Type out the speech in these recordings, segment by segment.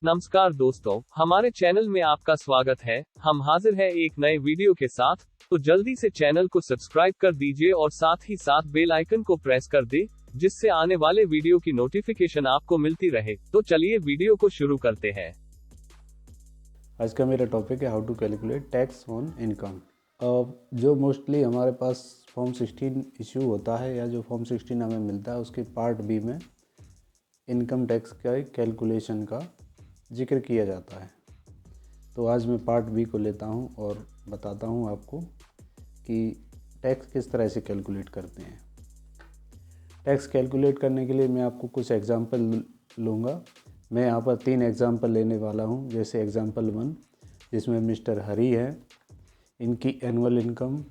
नमस्कार दोस्तों, हमारे चैनल में आपका स्वागत है। हम हाजिर हैं एक नए वीडियो के साथ। तो जल्दी से चैनल को सब्सक्राइब कर दीजिए और साथ ही साथ बेल आइकन को प्रेस कर दे, जिससे आने वाले वीडियो की नोटिफिकेशन आपको मिलती रहे। तो चलिए वीडियो को शुरू करते हैं। आज का मेरा टॉपिक है how to calculate tax on income. जो मोस्टली हमारे पास फॉर्म 16 इशू होता है या जो फॉर्म 16 हमें मिलता है उसके पार्ट बी में इनकम टैक्स का कैलकुलेशन का जिक्र किया जाता है। तो आज मैं पार्ट बी को लेता हूं और बताता हूं आपको कि टैक्स किस तरह से कैलकुलेट करते हैं। टैक्स कैलकुलेट करने के लिए मैं आपको कुछ एग्जांपल लूँगा। मैं यहाँ पर 3 एग्जांपल लेने वाला हूँ। जैसे एग्जांपल 1 जिसमें मिस्टर हरी है, इनकी एनुअल इनकम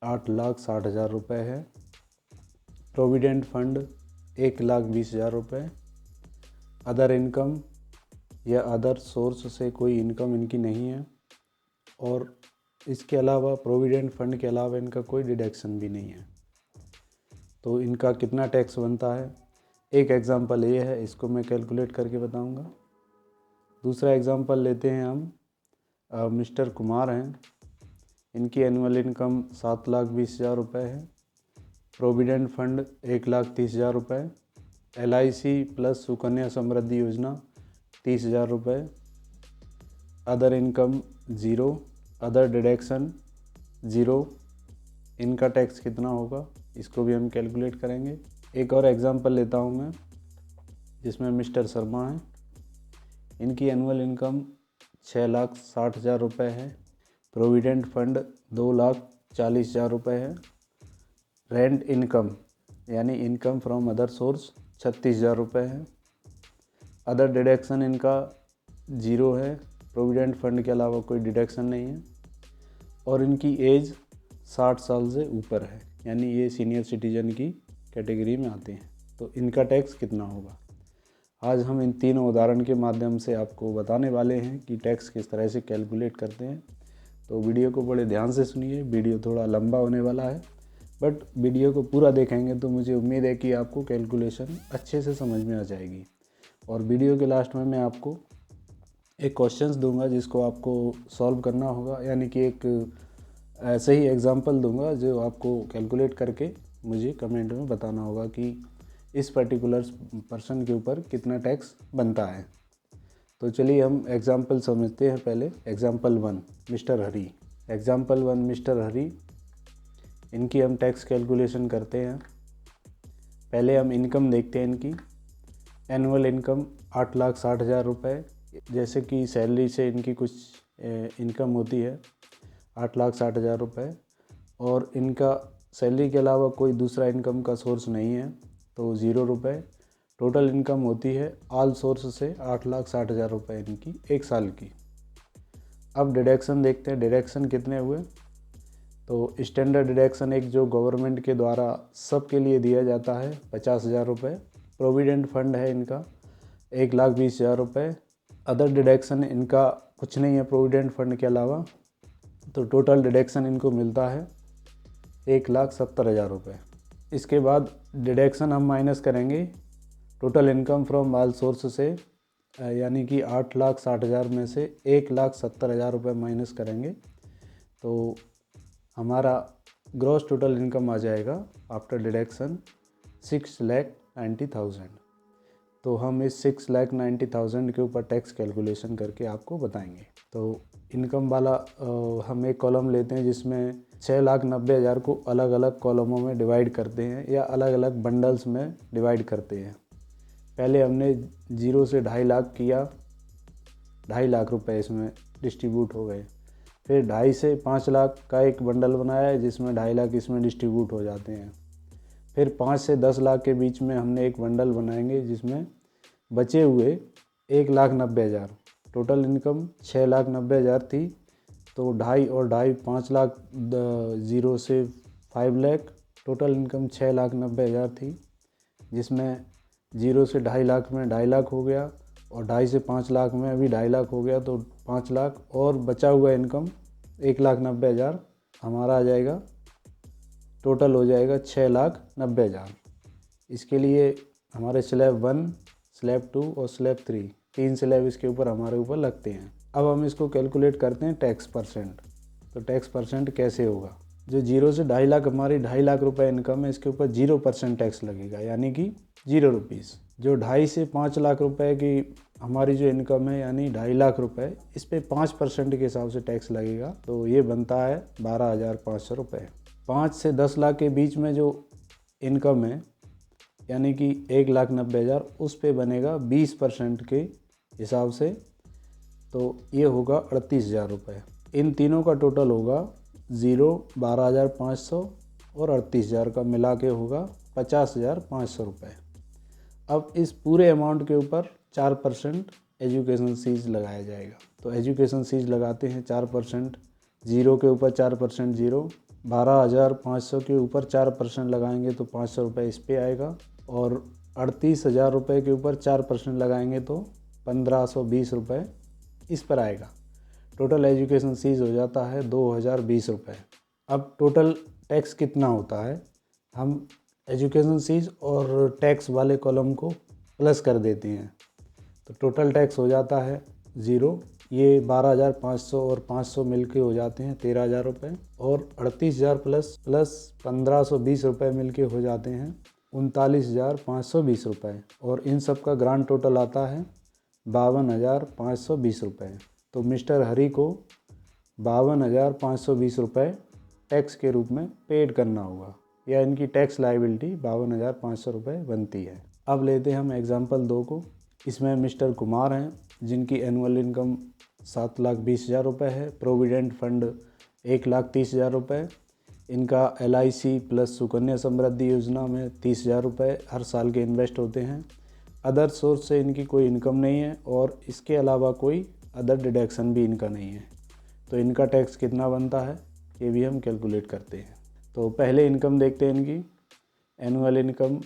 8,60,000 रुपये है। प्रोविडेंट फंड 1,20,000 रुपये। अदर इनकम या अदर सोर्स से कोई इनकम इनकी नहीं है और इसके अलावा प्रोविडेंट फंड के अलावा इनका कोई डिडक्शन भी नहीं है। तो इनका कितना टैक्स बनता है, एक एग्जांपल ये है, इसको मैं कैलकुलेट करके बताऊंगा। दूसरा एग्जांपल लेते हैं हम। मिस्टर कुमार हैं, इनकी एनुअल इनकम 7,20,000 रुपये है। प्रोविडेंट फंड 1,30,000 रुपये। LIC प्लस सुकन्या समृद्धि योजना 30,000 रुपये। Other income 0, other deduction 0। इनका टैक्स कितना होगा इसको भी हम कैलकुलेट करेंगे। एक और एग्जांपल लेता हूँ मैं, जिसमें मिस्टर शर्मा हैं, इनकी एनुअल इनकम 6,60,000 रुपये है। प्रोविडेंट फंड 2,40,000 रुपये है। रेंट इनकम यानी इनकम फ्रॉम अदर सोर्स 36,000 रुपये है। अदर डिडक्शन इनका 0 है, प्रोविडेंट फंड के अलावा कोई डिडक्शन नहीं है और इनकी एज 60 साल से ऊपर है, यानी ये सीनियर सिटीजन की कैटेगरी में आते हैं। तो इनका टैक्स कितना होगा, आज हम इन तीनों उदाहरण के माध्यम से आपको बताने वाले हैं कि टैक्स किस तरह से कैलकुलेट करते हैं। तो वीडियो को बड़े ध्यान से सुनिए। वीडियो थोड़ा लंबा होने वाला है, बट वीडियो को पूरा देखेंगे तो मुझे उम्मीद है कि आपको कैलकुलेशन अच्छे से समझ में आ जाएगी। और वीडियो के लास्ट में मैं आपको एक क्वेश्चंस दूंगा जिसको आपको सॉल्व करना होगा, यानी कि एक ऐसे ही एग्जांपल दूंगा जो आपको कैलकुलेट करके मुझे कमेंट में बताना होगा कि इस पर्टिकुलर पर्सन के ऊपर कितना टैक्स बनता है। तो चलिए हम एग्जांपल समझते हैं। पहले एग्जांपल 1 मिस्टर हरी। एग्जांपल 1 मिस्टर हरी, इनकी हम टैक्स कैलकुलेशन करते हैं। पहले हम इनकम देखते हैं इनकी। एनुअल इनकम 8,60,000 रुपये, जैसे कि सैलरी से इनकी कुछ इनकम होती है 8,60,000 रुपये, और इनका सैलरी के अलावा कोई दूसरा इनकम का सोर्स नहीं है तो 0 रुपये। टोटल इनकम होती है ऑल सोर्स से 8,60,000 रुपये इनकी एक साल की। अब डिडक्शन देखते हैं, डिडक्शन कितने हुए। तो स्टैंडर्ड डिडक्शन एक जो गवर्नमेंट के द्वारा सबके लिए दिया जाता है 50,000 रुपये। प्रोविडेंट फंड है इनका 1,20,000 रुपये। अदर डिडक्शन इनका कुछ नहीं है प्रोविडेंट फंड के अलावा, तो टोटल डिडक्शन इनको मिलता है 1,70,000 रुपये। इसके बाद डिडक्शन हम माइनस करेंगे total income from all source से, यानी कि 8,60,000 में से 1,70,000 रुपये माइनस करेंगे तो हमारा ग्रॉस टोटल इनकम आ जाएगा आफ्टर डिडक्शन 6,90,000। तो हम इस 6,90,000 के ऊपर टैक्स कैलकुलेशन करके आपको बताएंगे। तो इनकम वाला हम एक कॉलम लेते हैं जिसमें 6,90,000 को अलग अलग कॉलमों में डिवाइड करते हैं या अलग अलग बंडल्स में डिवाइड करते हैं। पहले हमने 0 से 2.5 लाख किया, 2.5 लाख रुपए इसमें डिस्ट्रीब्यूट हो गए। फिर 2.5 से 5 लाख का एक बंडल बनाया है जिसमें 2.5 लाख इसमें डिस्ट्रीब्यूट हो जाते हैं। फिर 5 से 10 लाख के बीच में हमने एक बंडल बनाएंगे जिसमें बचे हुए 1,90,000। टोटल इनकम 6,90,000 थी, तो 2.5 और 2.5 5 लाख, 0 से 5 लाख, टोटल इनकम 6,90,000 थी, जिसमें 0 से 2.5 लाख में 2.5 लाख हो गया और 2.5 से 5 लाख में अभी 2.5 लाख हो गया, तो 5 लाख और बचा हुआ इनकम 1,90,000 हमारा आ जाएगा। टोटल हो जाएगा 6,90,000। इसके लिए हमारे स्लैब 1, स्लैब 2 और स्लैब 3 3 स्लैब इसके ऊपर हमारे ऊपर लगते हैं। अब हम इसको कैलकुलेट करते हैं टैक्स परसेंट। तो टैक्स परसेंट कैसे होगा, जो 0 से 2.5 लाख हमारी 2.5 लाख रुपए इनकम है, इसके ऊपर 0% टैक्स लगेगा, यानी कि 0 रुपीज़। जो 2.5 से 5 लाख रुपए की हमारी जो इनकम है यानी 2.5 लाख रुपए, इस पर 5% के हिसाब से टैक्स लगेगा, तो ये बनता है 12,500 रुपये। 5 से 10 लाख के बीच में जो इनकम है यानी कि 1,90,000, उस पे बनेगा 20% के हिसाब से, तो ये होगा 38,000 रुपये। इन तीनों का टोटल होगा 0, 12,500 और 38,000 का मिला के होगा 50,500 रुपये। अब इस पूरे अमाउंट के ऊपर 4% एजुकेशन फीस लगाया जाएगा। तो एजुकेशन फीस लगाते हैं 4%, 0 के ऊपर 4% 0, 12,500 के ऊपर 4% लगाएंगे तो 500 रुपये इस पे आएगा, और 38,000 रुपये के ऊपर 4% लगाएंगे तो 1,520 रुपये इस पर आएगा। टोटल एजुकेशन फीस हो जाता है 2,020 रुपये। अब टोटल टैक्स कितना होता है, हम एजुकेशन फीस और टैक्स वाले कॉलम को प्लस कर देते हैं, तो टोटल टैक्स हो जाता है 0। ये 12,500 और 500 मिलके हो जाते हैं 13,000 रुपये, और 38,000 प्लस 1,520 रुपये मिलके हो जाते हैं 39,520 रुपये, और इन सब का ग्रांड टोटल आता है 52,520 रुपये। तो मिस्टर हरी को 52,520 रुपये टैक्स के रूप में पेड करना होगा, या इनकी टैक्स लायबिलिटी 52,500 रुपये बनती है। अब लेते हैं हम एग्जांपल 2 को। इसमें मिस्टर कुमार हैं जिनकी एनुअल इनकम 7,20,000 रुपये है, प्रोविडेंट फंड 1,30,000 रुपये, इनका LIC प्लस सुकन्या समृद्धि योजना में 30,000 रुपये हर साल के इन्वेस्ट होते हैं। अदर सोर्स से इनकी कोई इनकम नहीं है, और इसके अलावा कोई अदर डिडक्शन भी इनका नहीं है। तो इनका टैक्स कितना बनता है ये भी हम कैलकुलेट करते हैं। तो पहले इनकम देखते हैं इनकी। एनुअल इनकम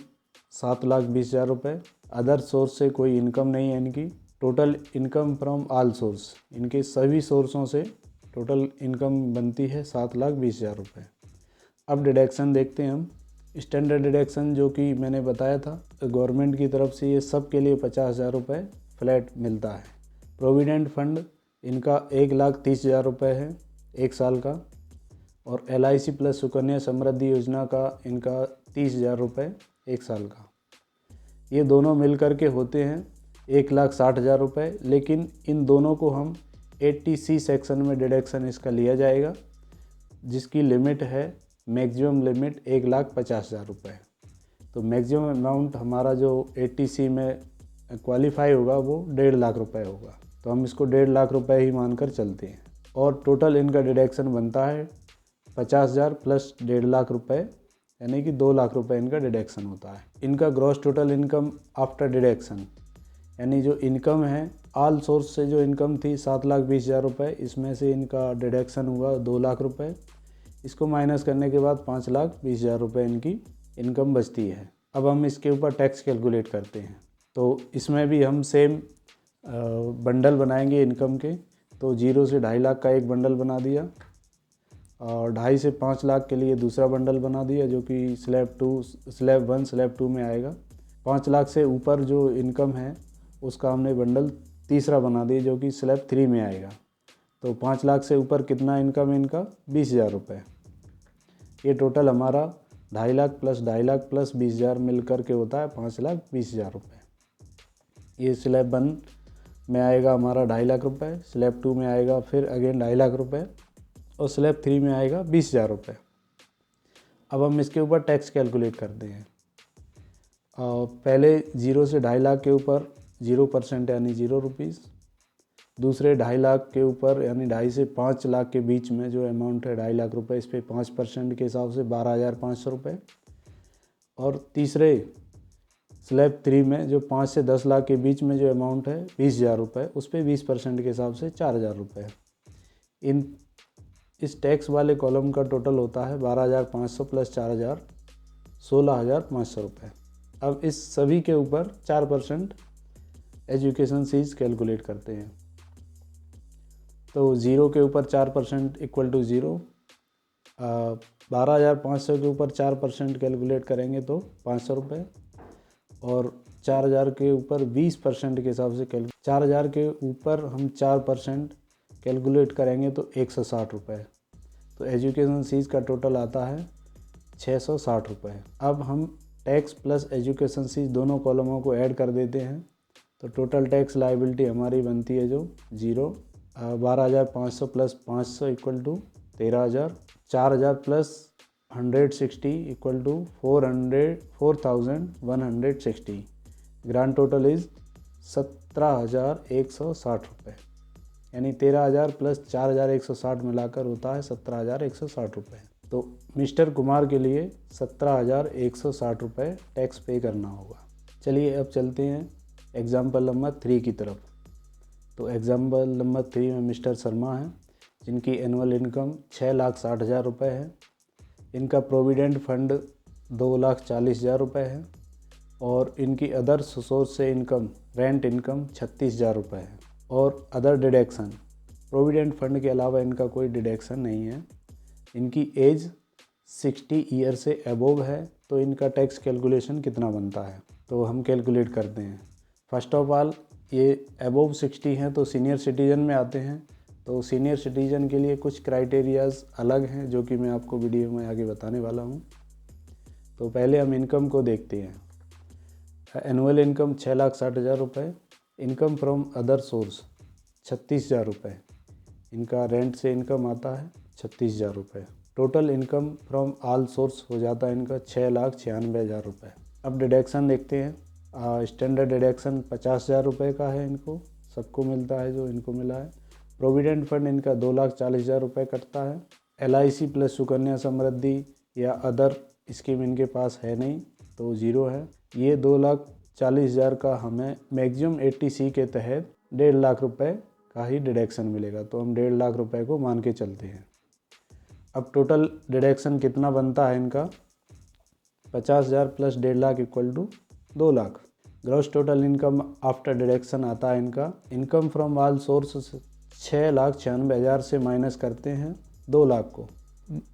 7,20,000 रुपये, अदर सोर्स से कोई इनकम नहीं है इनकी। Total income from all source, इनके सभी सोर्सों से टोटल इनकम बनती है 7,20,000 रुपये। अब डिडक्शन देखते हैं हम। स्टैंडर्ड डिडक्शन जो कि मैंने बताया था, गवर्नमेंट की तरफ से ये सब के लिए 50,000 रुपये फ्लैट मिलता है। प्रोविडेंट फंड इनका 1,30,000 रुपये है 1 साल का, और LIC प्लस सुकन्या समृद्धि योजना का इनका 30,000 रुपये 1 साल का। ये दोनों मिल कर के होते हैं 1,60,000 रुपये, लेकिन इन दोनों को हम 80C सेक्शन में डिडक्शन इसका लिया जाएगा, जिसकी लिमिट है, मैक्सिमम लिमिट 1,50,000 रुपये। तो मैक्सिमम अमाउंट हमारा जो 80C में क्वालिफाई होगा वो 1.5 लाख रुपये होगा, तो हम इसको 1.5 लाख रुपये ही मानकर चलते हैं। और टोटल इनका डिडक्शन बनता है 50,000 प्लस 1.5 लाख रुपये, यानी कि 2 लाख रुपये इनका डिडक्शन होता है। इनका gross total income after deduction, यानी जो इनकम है ऑल सोर्स से जो इनकम थी 7,20,000 रुपये, इसमें से इनका डिडक्शन हुआ 2 लाख रुपये, इसको माइनस करने के बाद 5,20,000 रुपये इनकी इनकम बचती है। अब हम इसके ऊपर टैक्स कैलकुलेट करते हैं। तो इसमें भी हम सेम बंडल बनाएंगे इनकम के। तो 0 से 2.5 लाख का एक बंडल बना दिया, और 2.5 से 5 लाख के लिए दूसरा बंडल बना दिया, जो कि स्लैब 1 स्लैब 2 में आएगा। 5 लाख से ऊपर जो इनकम है उसका हमने बंडल तीसरा बना दिया, जो कि स्लैब 3 में आएगा। तो 5 लाख से ऊपर कितना इनकम है इनका, 20,000 रुपये। ये टोटल हमारा 2.5 लाख प्लस 2.5 लाख प्लस 20,000 मिल कर के होता है 5,20,000 रुपये। ये स्लैब 1 में आएगा हमारा 2.5 लाख रुपये, स्लैब 2 में आएगा फिर अगेन 2.5 लाख रुपये, और स्लैब 3 में आएगा 20,000 रुपये। अब हम इसके ऊपर टैक्स कैलकुलेट करते हैं। पहले 0 से 2.5 लाख के ऊपर 0% यानी 0 रुपीज़, दूसरे 2.5 लाख के ऊपर यानी 2.5 से 5 लाख के बीच में जो अमाउंट है 2.5 लाख रुपये, इस पर 5% के हिसाब से 12,500 रुपये, और तीसरे स्लैब 3 में जो 5 से 10 लाख के बीच में जो अमाउंट है 20,000 रुपये, उस पर 20% के हिसाब से 4,000 रुपये। इस टैक्स वाले कॉलम का टोटल होता है 12,500 प्लस 4,000, 16,500 रुपये। अब इस सभी के ऊपर 4% एजुकेशन फीस कैलकुलेट करते हैं। तो 0 के ऊपर 4% इक्वल टू 0, 12,500 के ऊपर 4% कैलकुलेट करेंगे तो 500 रुपये, और 4000 के ऊपर 20% के हिसाब से 4000 के ऊपर हम 4% कैलकुलेट करेंगे तो 160 रुपये। तो एजुकेशन फीस का टोटल आता है 660 रुपये। अब हम टैक्स प्लस एजुकेशन फीस दोनों कॉलमों को ऐड कर देते हैं तो टोटल टैक्स लायबिलिटी हमारी बनती है जो 0। 12,500 plus 500 equal to 13,000। 4,000 plus 160 equal to 4,160। Grand total is 17,160 रुपये, यानी 13,000 प्लस 4,160 मिलाकर होता है 17,160 रुपये। तो मिस्टर कुमार के लिए 17,160 रुपये टैक्स पे करना होगा। चलिए अब चलते हैं एग्ज़ाम्पल नंबर 3 की तरफ। तो एग्ज़ाम्पल नंबर 3 में मिस्टर शर्मा हैं जिनकी एनुअल इनकम 6,60,000 रुपये है। इनका प्रोविडेंट फंड 2,40,000 रुपये है और इनकी अदर सोर्स से इनकम रेंट इनकम 36,000 रुपये है। और अदर डिडक्शन, प्रोविडेंट फंड के अलावा इनका कोई डिडक्शन नहीं है। इनकी एज 60 ईयर से अबोव है। तो इनका टैक्स कैलकुलेशन कितना बनता है तो हम कैलकुलेट करते हैं। फर्स्ट ऑफ ऑल ये अबोव 60 हैं तो सीनियर सिटीज़न में आते हैं। तो सीनियर सिटीज़न के लिए कुछ क्राइटेरियाज़ अलग हैं जो कि मैं आपको वीडियो में आगे बताने वाला हूँ। तो पहले हम इनकम को देखते हैं। एनुअल इनकम 6,60,000 रुपये। इनकम फ्रॉम अदर सोर्स 36,000 रुपये। इनका रेंट से इनकम आता है 36,000 रुपये। Total income from all source हो जाता है इनका 6,96,000 रुपये। अब डिडक्शन देखते हैं। स्टैंडर्ड डिडक्शन 50,000 रुपये का है, इनको सबको मिलता है जो इनको मिला है। प्रोविडेंट फंड इनका 2,40,000 रुपये कटता है। LIC प्लस सुकन्या समृद्धि या अदर स्कीम इनके पास है नहीं तो 0 है। ये 2,40,000 का हमें मैक्सिमम 80C के तहत 1.5 लाख रुपये का ही डिडक्शन मिलेगा। तो हम 1.5 लाख रुपये को मान के चलते हैं। अब टोटल डिडक्शन कितना बनता है इनका 50,000 plus 1.5 lakh equal to 2 lakh. Gross total income after deduction आता है इनका इनकम फ्रॉम ऑल सोर्स 6,96,000 से माइनस करते हैं 2 लाख को।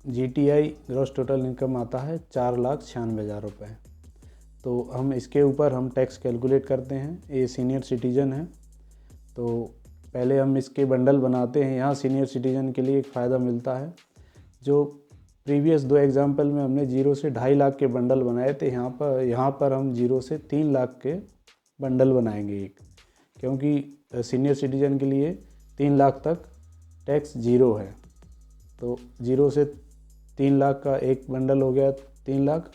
GTI ग्रॉस टोटल इनकम आता है 4,96,000 रुपये। तो हम इसके ऊपर हम टैक्स कैलकुलेट करते हैं। ये सीनियर सिटीज़न है तो पहले हम इसके बंडल बनाते हैं। यहाँ सीनियर सिटीज़न के लिए एक फ़ायदा मिलता है। जो प्रीवियस 2 एग्जाम्पल में हमने 0 से 2.5 लाख के बंडल बनाए थे, यहाँ पर हम 0 से 3 लाख के बंडल बनाएंगे एक, क्योंकि सीनियर सिटीज़न के लिए 3 लाख तक टैक्स 0 है। तो 0 से 3 लाख का एक बंडल हो गया 3 लाख।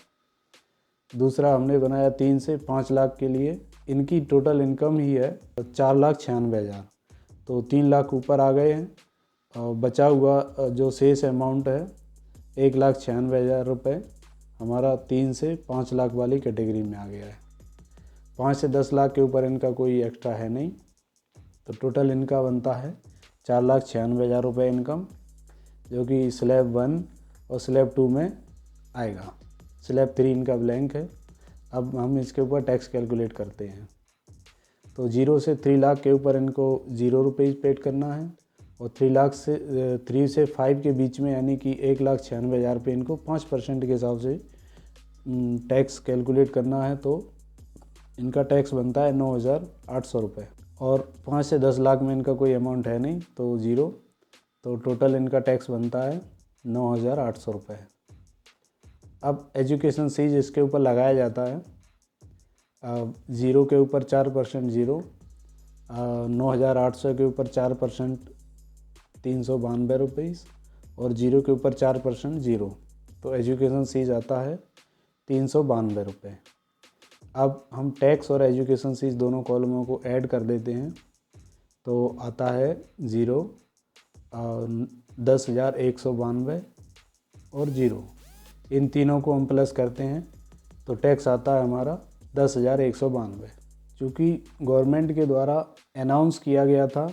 दूसरा हमने बनाया 3 से 5 लाख के लिए। इनकी टोटल इनकम ही है 4,96,000। तो 3 लाख ऊपर आ गए हैं और बचा हुआ जो शेष अमाउंट है 1,96,000 रुपये हमारा 3 से 5 लाख वाली कैटेगरी में आ गया है। 5 से 10 लाख के ऊपर इनका कोई एक्स्ट्रा है नहीं। तो टोटल इनका बनता है 4,96,000 रुपये इनकम, जो कि स्लैब 1 और स्लैब 2 में आएगा। स्लैब 3 इनका ब्लैंक है। अब हम इसके ऊपर टैक्स कैलकुलेट करते हैं। तो 0 से 3 लाख के ऊपर इनको 0 रुपये पेड करना है और 3 से 5 के बीच में यानी कि 1,96,000 पे इनको 5% के हिसाब से टैक्स कैलकुलेट करना है। तो इनका टैक्स बनता है 9,800 रुपये। और 5 से 10 लाख में इनका कोई अमाउंट है नहीं तो 0। तो टोटल इनका टैक्स बनता है 9,800 रुपये। अब एजुकेशन फीस इसके ऊपर लगाया जाता है। 0 के ऊपर 4% 0, 9,800 के ऊपर 4% 392 रुपये और 0 के ऊपर 4% 0। तो एजुकेशन फीस आता है 392 रुपये। अब हम टैक्स और एजुकेशन फीस दोनों कॉलमों को ऐड कर देते हैं तो आता है 0, 10,192 और 0। इन तीनों को हम प्लस करते हैं तो टैक्स आता है हमारा 10,192। चूँकि गवर्नमेंट के द्वारा अनाउंस किया गया था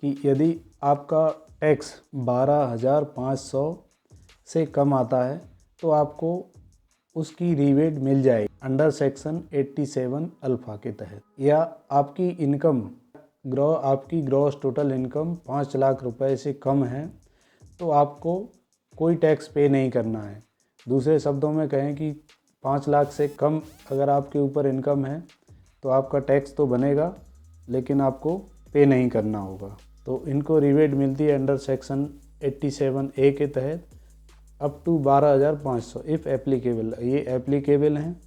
कि यदि आपका टैक्स 12,500 से कम आता है तो आपको उसकी रिबेट मिल जाएगी अंडर सेक्शन 87 अल्फ़ा के तहत, या आपकी इनकम आपकी ग्रॉस टोटल इनकम 5 लाख रुपए से कम है तो आपको कोई टैक्स पे नहीं करना है। दूसरे शब्दों में कहें कि 5 लाख से कम अगर आपके ऊपर इनकम है तो आपका टैक्स तो बनेगा लेकिन आपको पे नहीं करना होगा। तो इनको रिबेट मिलती है अंडर सेक्शन 87A के तहत अप टू 12,500 इफ़ एप्लीकेबल। ये एप्लीकेबल हैं,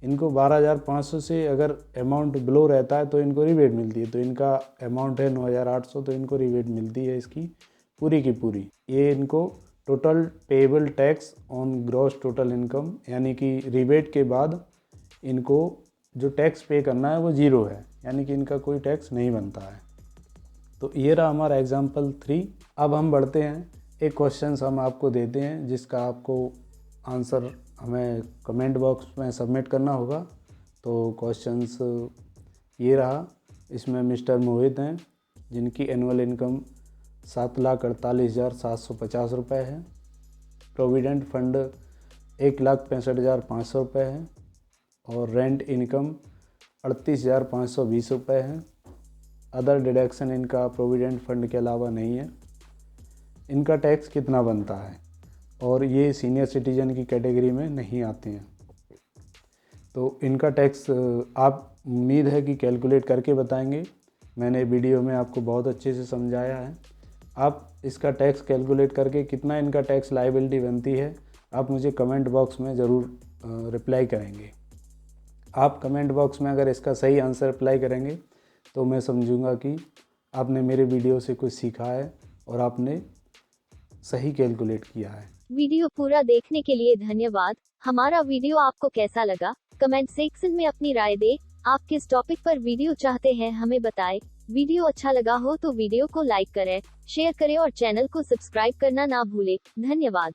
इनको 12,500 से अगर अमाउंट बिलो रहता है तो इनको रिबेट मिलती है। तो इनका अमाउंट है 9,800, तो इनको रिबेट मिलती है इसकी पूरी की पूरी। ये इनको total payable tax on gross total income, यानी कि रिबेट के बाद इनको जो टैक्स पे करना है वो ज़ीरो है, यानी कि इनका कोई टैक्स नहीं बनता है। तो ये रहा हमारा एग्जाम्पल 3। अब हम बढ़ते हैं, एक क्वेश्चन हम आपको देते हैं जिसका आपको आंसर हमें कमेंट बॉक्स में सबमिट करना होगा। तो क्वेश्चंस ये रहा, इसमें मिस्टर मोहित हैं जिनकी एनुअल इनकम 7,48,750 रुपये है। प्रोविडेंट फंड 1,65,500 रुपये है और रेंट इनकम 38,520 रुपये है। अदर डिडक्शन इनका प्रोविडेंट फंड के अलावा नहीं है। इनका टैक्स कितना बनता है, और ये सीनियर सिटीजन की कैटेगरी में नहीं आते हैं। तो इनका टैक्स आप उम्मीद है कि कैलकुलेट करके बताएंगे। मैंने वीडियो में आपको बहुत अच्छे से समझाया है। आप इसका टैक्स कैलकुलेट करके कितना इनका टैक्स लायबिलिटी बनती है आप मुझे कमेंट बॉक्स में ज़रूर रिप्लाई करेंगे। आप कमेंट बॉक्स में अगर इसका सही आंसर रिप्लाई करेंगे तो मैं समझूंगा कि आपने मेरे वीडियो से कुछ सीखा है और आपने सही कैलकुलेट किया है। वीडियो पूरा देखने के लिए धन्यवाद। हमारा वीडियो आपको कैसा लगा कमेंट सेक्शन में अपनी राय दें। आप किस टॉपिक पर वीडियो चाहते हैं हमें बताएं। वीडियो अच्छा लगा हो तो वीडियो को लाइक करें, शेयर करें और चैनल को सब्सक्राइब करना ना भूलें। धन्यवाद।